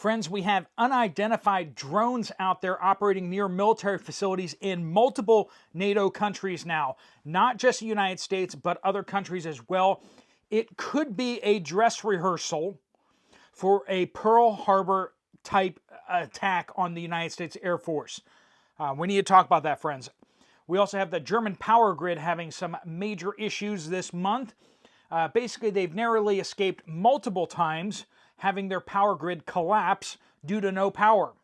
Friends, we have unidentified drones out there operating near military facilities in multiple NATO countries now. Not just the United States, but other countries as well. It could be a dress rehearsal for a Pearl Harbor type attack on the United States Air Force. We need to talk about that, friends. We also have the German power grid having some major issues this month. Basically, they've narrowly escaped multiple times having their power grid collapse due to no power.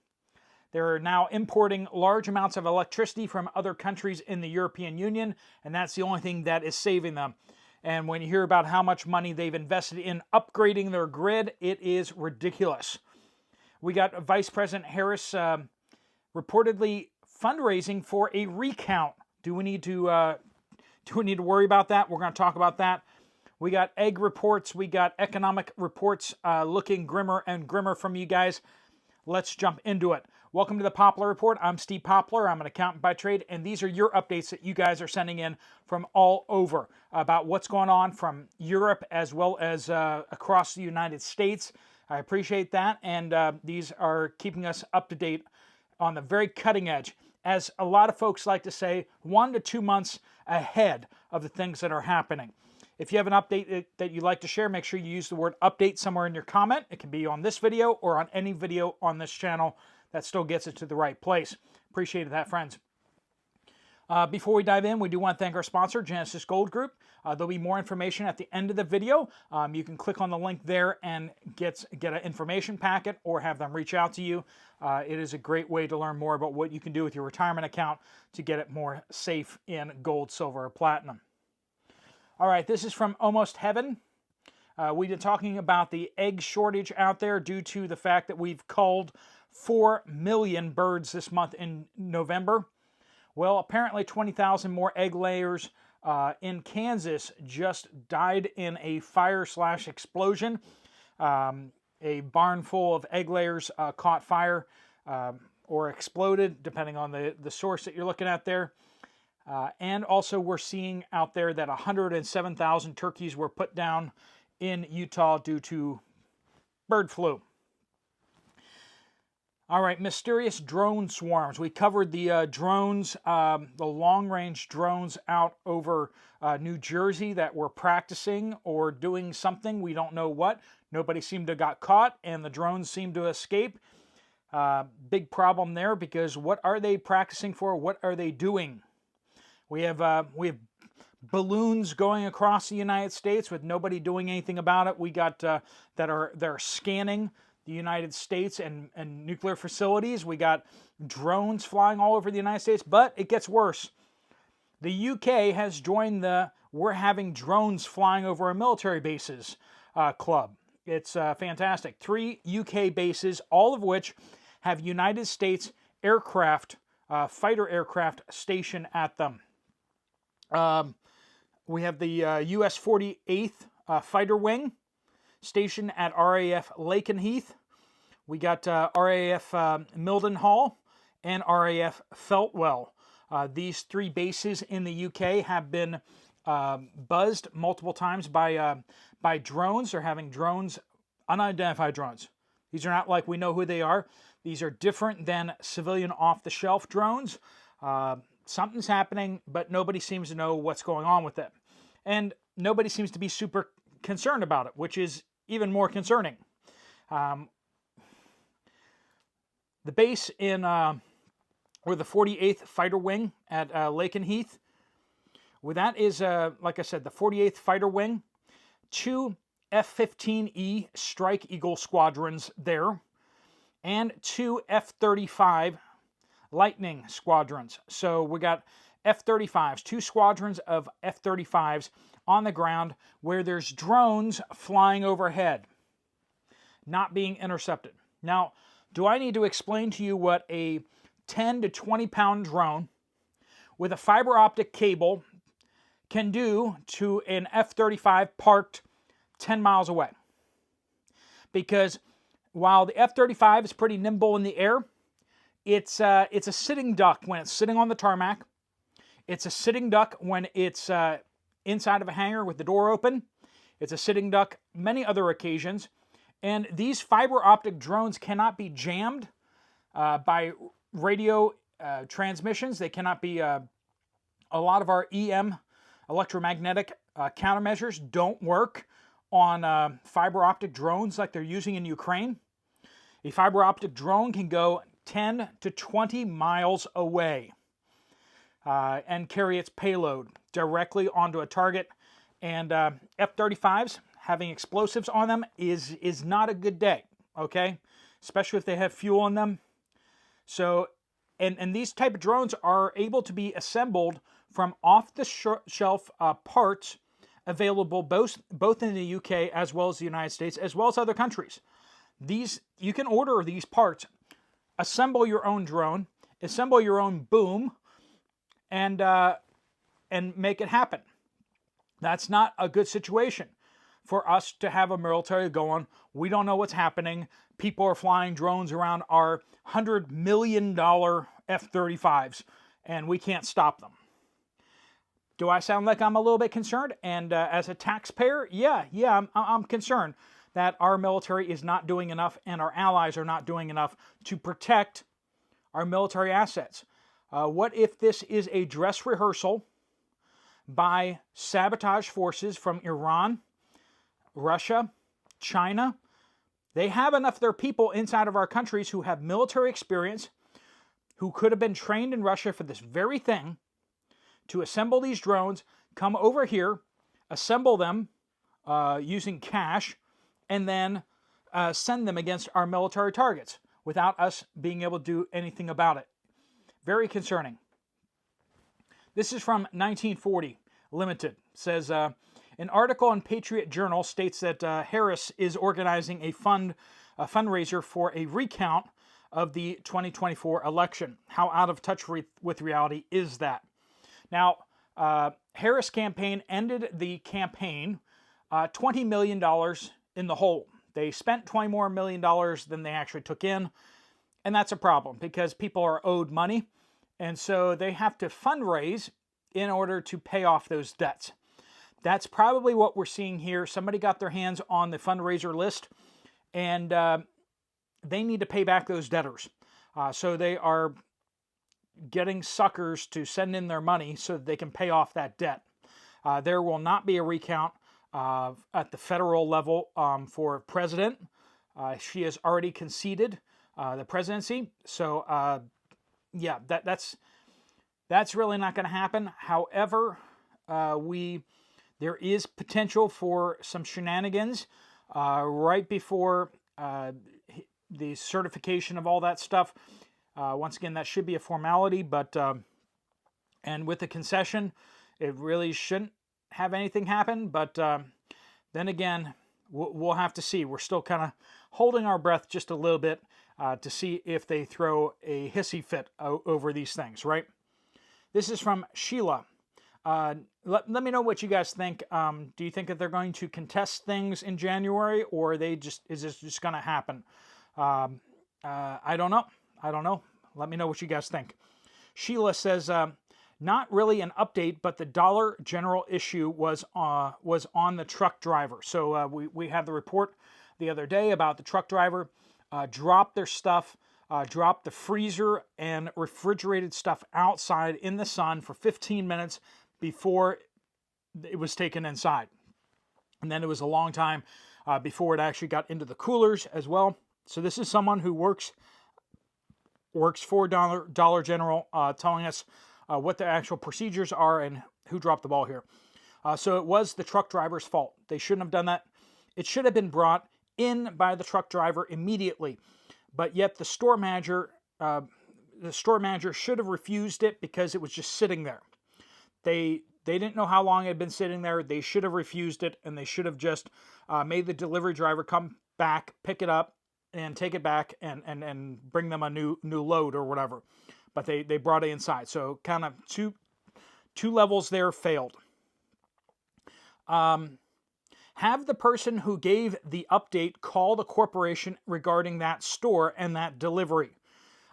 They're now importing large amounts of electricity from other countries in the European Union, and that's the only thing that is saving them. And when you hear about how much money they've invested in upgrading their grid, it is ridiculous. We got Vice President Harris reportedly fundraising for a recount. Do we need to worry about that? We're going to talk about that. We got egg reports. We got economic reports looking grimmer and grimmer from you guys. Let's jump into it. Welcome to the Poplar Report. I'm Steve Poplar. I'm an accountant by trade, and these are your updates that you guys are sending in from all over about what's going on from Europe as well as across the United States. I appreciate that, and these are keeping us up to date on the very cutting edge. As a lot of folks like to say, 1 to 2 months ahead of the things that are happening. If you have an update that you'd like to share, make sure you use the word update somewhere in your comment. It can be on this video or on any video on this channel. That still gets it to the right place. Appreciate that, friends. Before we dive in, we do want to thank our sponsor, Genesis Gold Group. There'll be more information at the end of the video. You can click on the link there and get an information packet or have them reach out to you. It is a great way to learn more about what you can do with your retirement account to get it more safe in gold, silver, or platinum. All right, this is from Almost Heaven. We've been talking about the egg shortage out there due to the fact that we've culled 4 million birds this month in November. Well, apparently 20,000 more egg layers in Kansas just died in a fire/explosion. A barn full of egg layers caught fire or exploded, depending on the source that you're looking at there. And also we're seeing out there that 107,000 turkeys were put down in Utah due to bird flu. All right, mysterious drone swarms. We covered the drones, the long-range drones out over New Jersey that were practicing or doing something. We don't know what. Nobody seemed to have got caught, and the drones seemed to escape. Big problem there, because what are they practicing for? What are they doing? We have balloons going across the United States with nobody doing anything about it. We got that are scanning the United States and nuclear facilities. We got drones flying all over the United States, but it gets worse. The UK has joined the "We're having drones flying over our military bases" club. It's fantastic. 3 UK bases, all of which have United States aircraft, fighter aircraft stationed at them. We have the US 48th Fighter Wing stationed at RAF Lakenheath. We got RAF Mildenhall and RAF Feltwell. These 3 bases in the UK have been buzzed multiple times by drones. They're having drones, unidentified drones. These are not like we know who they are. These are different than civilian off-the-shelf drones. Something's happening, but nobody seems to know what's going on with it. And nobody seems to be super concerned about it, which is even more concerning. The base in, or the 48th Fighter Wing at Lakenheath, well, that is, like I said, the 48th Fighter Wing, 2 F-15E Strike Eagle squadrons there, and 2 F-35 Lightning squadrons. So we got F-35s, 2 squadrons of F-35s on the ground where there's drones flying overhead, not being intercepted. Now, do I need to explain to you what a 10 to 20 pound drone with a fiber optic cable can do to an F-35 parked 10 miles away? Because while the F-35 is pretty nimble in the air, it's a sitting duck when it's sitting on the tarmac. It's a sitting duck when it's inside of a hangar with the door open. It's a sitting duck many other occasions. And these fiber optic drones cannot be jammed by radio transmissions. They cannot be, a lot of our EM, electromagnetic countermeasures, don't work on fiber optic drones like they're using in Ukraine. A fiber optic drone can go 10 to 20 miles away and carry its payload directly onto a target. And F-35s having explosives on them is not a good day, okay? Especially if they have fuel in them. So, and these type of drones are able to be assembled from off-the-shelf parts available both in the UK as well as the United States, as well as other countries. You can order these parts, assemble your own drone, assemble your own boom, and make it happen. That's not a good situation for us to have a military going. We don't know what's happening. People are flying drones around our $100 million F-35s, and we can't stop them. Do I sound like I'm a little bit concerned? And as a taxpayer, yeah, I'm concerned that our military is not doing enough and our allies are not doing enough to protect our military assets. What if this is a dress rehearsal by sabotage forces from Iran, Russia, China? They have enough of their people inside of our countries who have military experience, who could have been trained in Russia for this very thing, to assemble these drones, come over here, assemble them using cash, and then send them against our military targets without us being able to do anything about it. Very concerning. This is from 1940 Limited. It says, an article in Patriot Journal states that Harris is organizing a fundraiser for a recount of the 2024 election. How out of touch with reality is that? Now, Harris campaign ended the campaign $20 million in the hole. They spent $20 more million than they actually took in, and that's a problem because people are owed money, and so they have to fundraise in order to pay off those debts. That's probably what we're seeing here. Somebody got their hands on the fundraiser list, and they need to pay back those debtors. So they are getting suckers to send in their money so that they can pay off that debt. There will not be a recount at the federal level for president. She has already conceded the presidency. So, yeah, that's really not going to happen. However, there is potential for some shenanigans right before the certification of all that stuff. Once again, that should be a formality, but and with the concession, it really shouldn't have anything happen. But then again, we'll have to see. We're still kind of holding our breath just a little bit to see if they throw a hissy fit over these things, right? This is from Sheila. Let me know what you guys think. Do you think that they're going to contest things in January, or is this just going to happen? I don't know. Let me know what you guys think. Sheila says, not really an update, but the Dollar General issue was on the truck driver. So we had the report the other day about the truck driver dropped their stuff, dropped the freezer and refrigerated stuff outside in the sun for 15 minutes before it was taken inside. And then it was a long time before it actually got into the coolers as well. So this is someone who works for Dollar General, telling us what the actual procedures are and who dropped the ball here. So it was the truck driver's fault. They shouldn't have done that. It should have been brought in by the truck driver immediately, but yet the store manager should have refused it because it was just sitting there. They didn't know how long it had been sitting there. They should have refused it, and they should have just made the delivery driver come back, pick it up, and take it back and bring them a new load or whatever. But they brought it inside. So kind of two levels there failed. Have the person who gave the update call the corporation regarding that store and that delivery.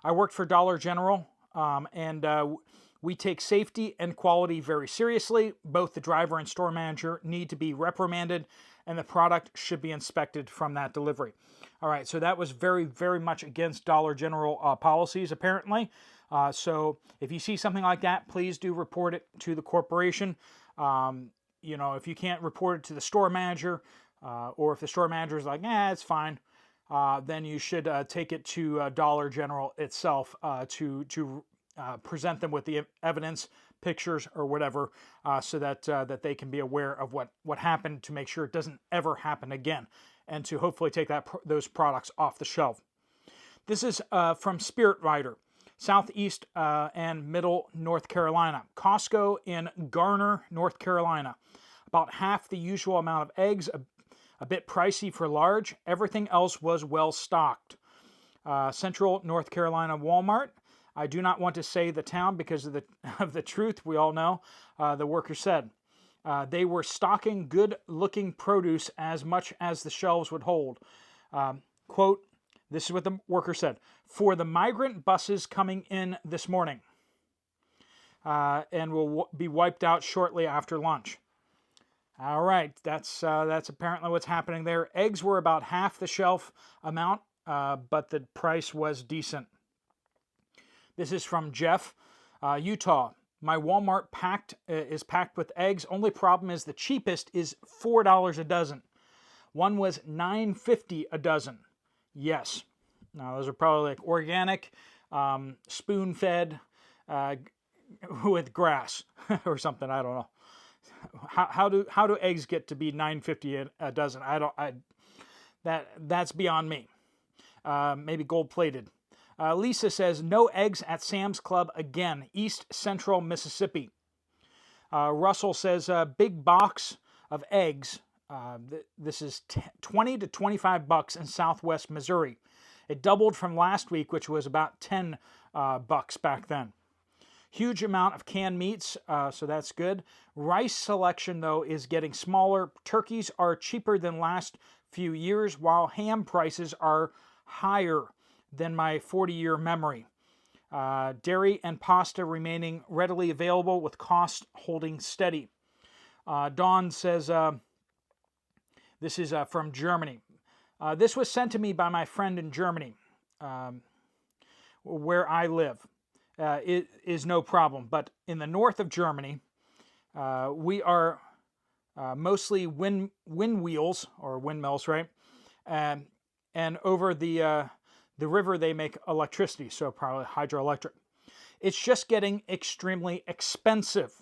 I worked for Dollar General, and we take safety and quality very seriously. Both the driver and store manager need to be reprimanded and the product should be inspected from that delivery. All right, so that was very, very much against Dollar General policies, apparently. So if you see something like that, please do report it to the corporation. If you can't report it to the store manager, or if the store manager is like, it's fine, then you should take it to Dollar General itself to present them with the evidence, pictures, or whatever, so that they can be aware of what happened, to make sure it doesn't ever happen again, and to hopefully take those products off the shelf. This is from Spirit Rider, Southeast and Middle North Carolina. Costco in Garner, North Carolina. About half the usual amount of eggs, a bit pricey for large. Everything else was well stocked. Central North Carolina Walmart. I do not want to say the town because of the truth. We all know. The worker said they were stocking good-looking produce as much as the shelves would hold. Quote, this is what the worker said, for the migrant buses coming in this morning, and will be wiped out shortly after lunch. All right, that's apparently what's happening there. Eggs were about half the shelf amount, but the price was decent. This is from Jeff, Utah. My Walmart is packed with eggs. Only problem is the cheapest is $4 a dozen. One was $9.50 a dozen. Yes. Now those are probably like organic, spoon-fed, with grass or something. I don't know. How do eggs get to be $9.50 a dozen? That's beyond me. Maybe gold-plated. Lisa says, no eggs at Sam's Club again, East Central Mississippi. Russell says, big box of eggs. This is $20 to $25 in Southwest Missouri. It doubled from last week, which was about $10 back then. Huge amount of canned meats, so that's good. Rice selection, though, is getting smaller. Turkeys are cheaper than last few years, while ham prices are higher than my 40-year memory. Dairy and pasta remaining readily available with costs holding steady. Dawn says, this is from Germany. This was sent to me by my friend in Germany, where I live. It is no problem, but in the north of Germany, we are mostly wind wheels or windmills, right? And over the river, they make electricity, so probably hydroelectric. It's just getting extremely expensive.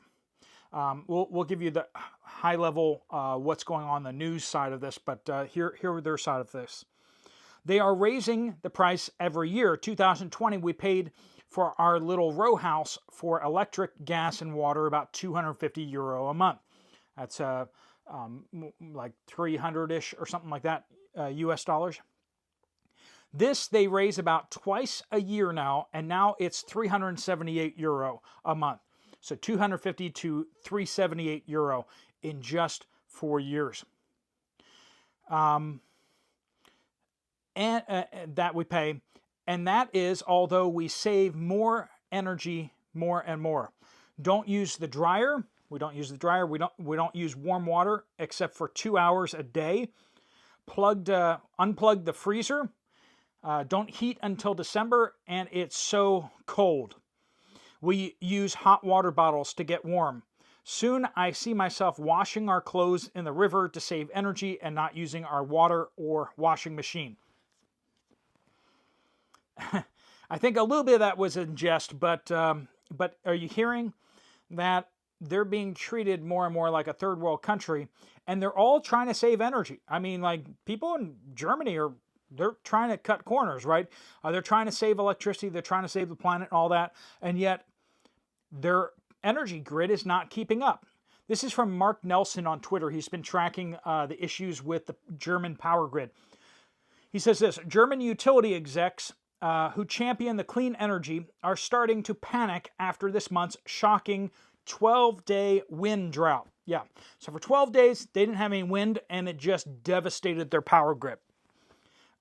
We'll give you the high level what's going on the news side of this, but here are their side of this. They are raising the price every year. 2020, we paid for our little row house for electric, gas, and water about €250 a month. That's like 300-ish or something like that, US dollars. This they raise about twice a year now, and now it's €378 a month. So 250 to €378 in just 4 years. And that we pay. And that is although we save more energy more and more. Don't use the dryer. We don't use the dryer. We don't use warm water except for 2 hours a day. Unplug the freezer. Don't heat until December, and it's so cold. We use hot water bottles to get warm. Soon I see myself washing our clothes in the river to save energy and not using our water or washing machine. I think a little bit of that was in jest, but are you hearing that they're being treated more and more like a third world country, and they're all trying to save energy? I mean, like, people in Germany they're trying to cut corners, right? They're trying to save electricity, they're trying to save the planet and all that, and yet their energy grid is not keeping up. This is from Mark Nelson on Twitter. He's been tracking the issues with the German power grid. He says this: German utility execs who champion the clean energy are starting to panic after this month's shocking 12-day wind drought. Yeah, so for 12 days, they didn't have any wind, and it just devastated their power grid.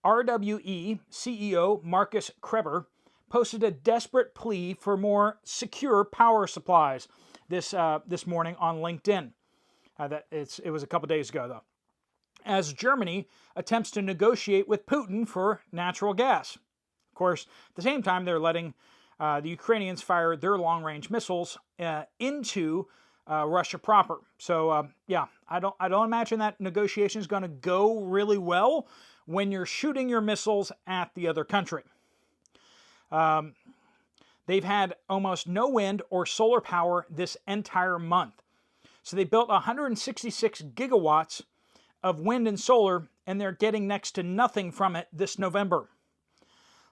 RWE CEO Marcus Kreber posted a desperate plea for more secure power supplies this morning on LinkedIn. It was a couple days ago, though. as Germany attempts to negotiate with Putin for natural gas. Of course, at the same time, they're letting the Ukrainians fire their long-range missiles into Russia proper. So, yeah, I don't imagine that negotiation is going to go really well when you're shooting your missiles at the other country. They've had almost no wind or solar power this entire month. So they built 166 gigawatts of wind and solar, and they're getting next to nothing from it this November.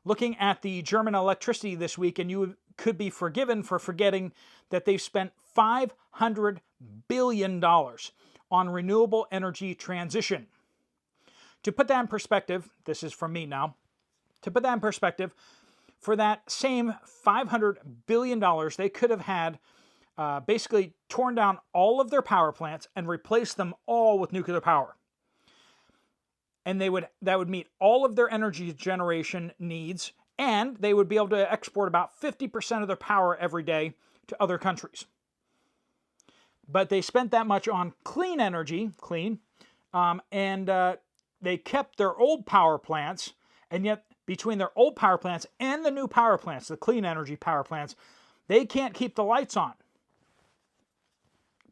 Looking at the German electricity this week, and you could be forgiven for forgetting that they've spent $500 billion on renewable energy transition. To put that in perspective, this is from me now, to put that in perspective, for that same $500 billion, they could have had basically torn down all of their power plants and replaced them all with nuclear power. And that would meet all of their energy generation needs, and they would be able to export about 50% of their power every day to other countries. But they spent that much on clean energy, and they kept their old power plants, and yet between their old power plants and the new power plants, the clean energy power plants, they can't keep the lights on.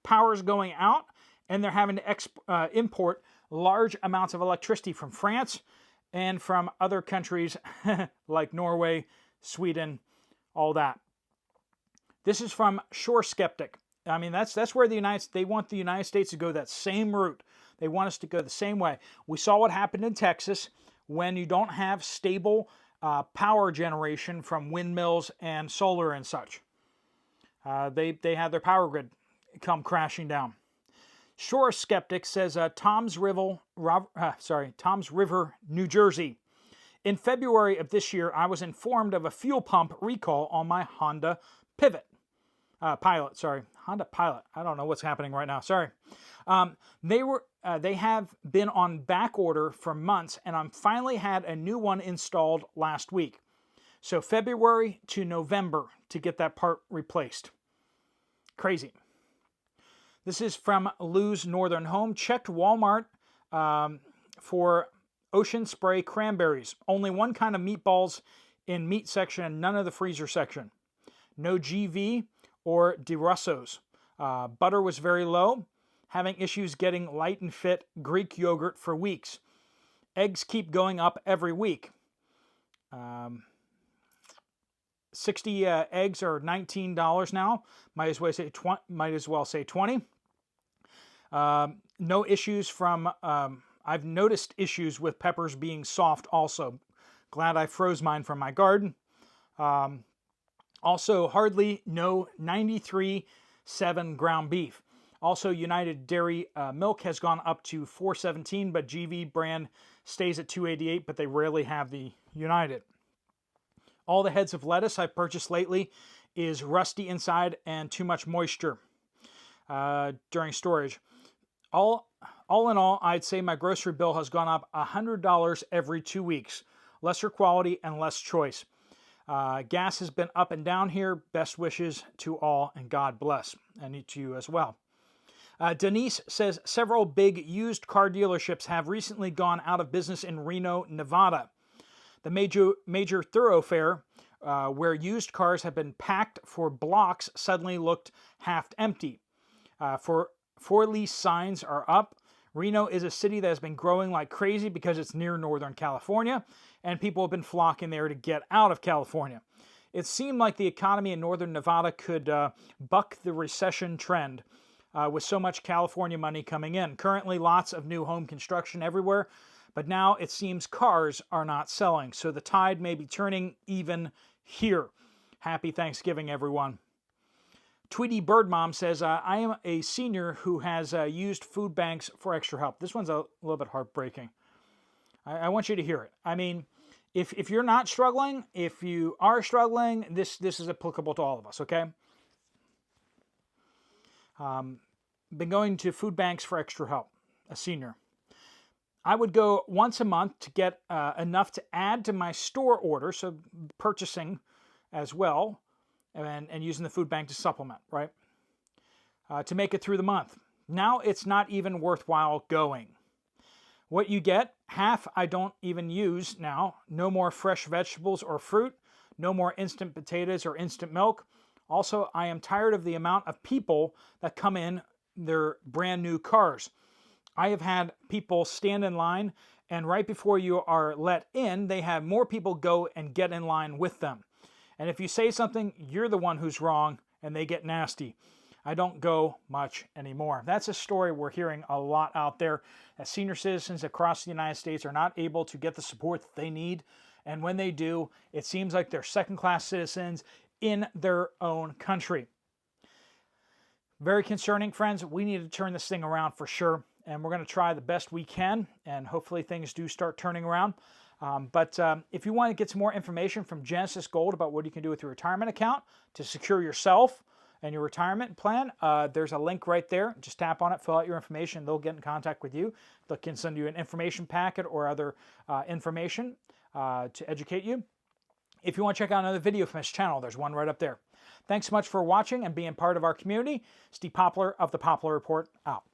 Power's going out, and they're having to import large amounts of electricity from France and from other countries like Norway, Sweden, all that. This is from Shore Skeptic. I mean, that's where they want the United States to go that same route. They want us to go the same way. We saw what happened in Texas when you don't have stable power generation from windmills and solar and such. They had their power grid come crashing down. Shore Skeptic says Tom's River, New Jersey. In February of this year, I was informed of a fuel pump recall on my Honda Pilot. Honda Pilot. I don't know what's happening right now. Sorry. They have been on back order for months, and I finally had a new one installed last week. So February to November to get that part replaced. Crazy. This is from Lou's Northern Home. Checked Walmart for Ocean Spray cranberries. Only one kind of meatballs in meat section and none of the freezer section. No GV or DeRussos. Butter was very low. Having issues getting light and fit Greek yogurt for weeks. Eggs keep going up every week. 60 eggs are $19 now. Might as well say 20. No issues from. I've noticed issues with peppers being soft. Also, glad I froze mine from my garden. Also, hardly no 93.7 ground beef. Also, United Dairy milk has gone up to $4.17, but GV brand stays at $2.88. But they rarely have the United. All the heads of lettuce I've purchased lately is rusty inside and too much moisture during storage. All in all, I'd say my grocery bill has gone up $100 every 2 weeks. Lesser quality and less choice. Gas has been up and down here. Best wishes to all, and God bless. And to you as well. Denise says several big used car dealerships have recently gone out of business in Reno, Nevada. The major thoroughfare where used cars have been packed for blocks suddenly looked half empty. For lease signs are up. Reno is a city that has been growing like crazy because it's near Northern California, and people have been flocking there to get out of California. It seemed like the economy in Northern Nevada could buck the recession trend with so much California money coming in. Currently, lots of new home construction everywhere, but now it seems cars are not selling, so the tide may be turning even here. Happy Thanksgiving, everyone. Tweety Birdmom says, I am a senior who has used food banks for extra help. This one's a little bit heartbreaking. I want you to hear it. I mean, if you're not struggling, if you are struggling, this is applicable to all of us, okay? Been going to food banks for extra help, a senior. I would go once a month to get enough to add to my store order, so purchasing as well, and using the food bank to supplement, right? To make it through the month. Now it's not even worthwhile going. What you get, half I don't even use now. No more fresh vegetables or fruit. No more instant potatoes or instant milk. Also, I am tired of the amount of people that come in their brand new cars. I have had people stand in line, and right before you are let in, they have more people go and get in line with them. And if you say something, you're the one who's wrong, and they get nasty. I don't go much anymore. That's a story we're hearing a lot out there, that senior citizens across the United States are not able to get the support that they need. And when they do, it seems like they're second-class citizens in their own country. Very concerning, friends. We need to turn this thing around for sure. And we're going to try the best we can. And hopefully things do start turning around. But if you want to get some more information from Genesis Gold about what you can do with your retirement account to secure yourself and your retirement plan, there's a link right there. Just tap on it, fill out your information. They'll get in contact with you. They can send you an information packet or other information to educate you. If you want to check out another video from this channel, there's one right up there. Thanks so much for watching and being part of our community. Steve Poplar of the Poplar Report out.